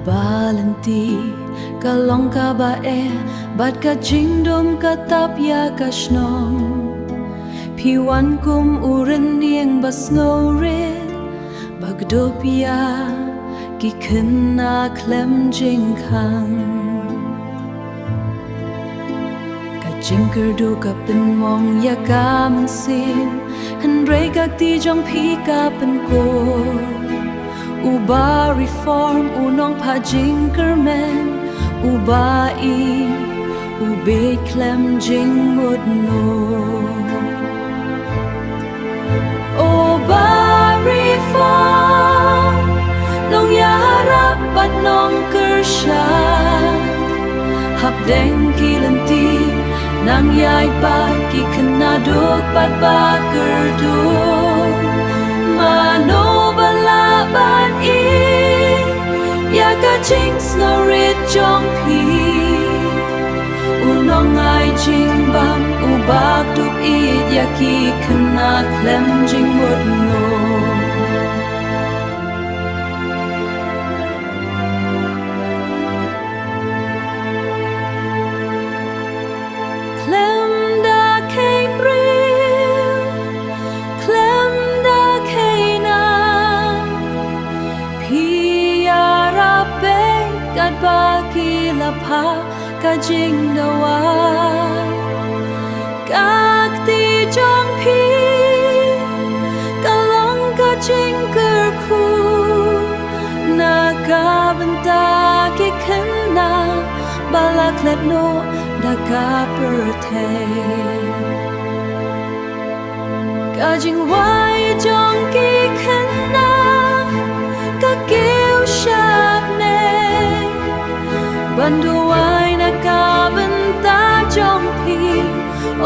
balanti kalong ka ba bat ka jingdom ka tapya ka shnong piwan kum uren nieng bas ngore bagdopia ki khna klem jing khang ka jingker do ka pen mong ya ka man sin han re ka ti jong pi ka pen ko uba reform unong pa jingker men uba I ube klem jing mud no uba reform nong ya harap bat nong kersha hap deng kilanti nang yai bat ki kena duk bat bakar do mano bala ban I ya ka jing snorit jong pi unong ai jing bam ubak dup it ya ki kena klem jing mud no klem da kei bril klem da kei na pi kat ba ki la pha ka jing da wa kak ti jong pi ka long ka jing ker khu na ka banta ki khen na balak let no da ka per the ka jing wai jong ki khen na ka kêu shap ne bandu ai na ka banta jong pi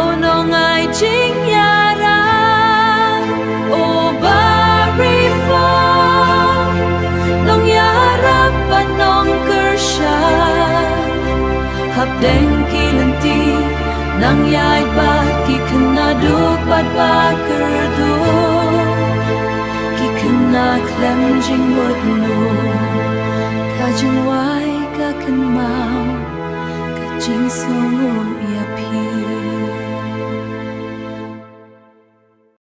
onong ai jing ya ra o bari fo nong ya ra ban nong kersha hap deng kilanti nang yai ba ki khna duk bat ba ker do ki khna klem jing mud no ka jing wai ka kan mau ka jing so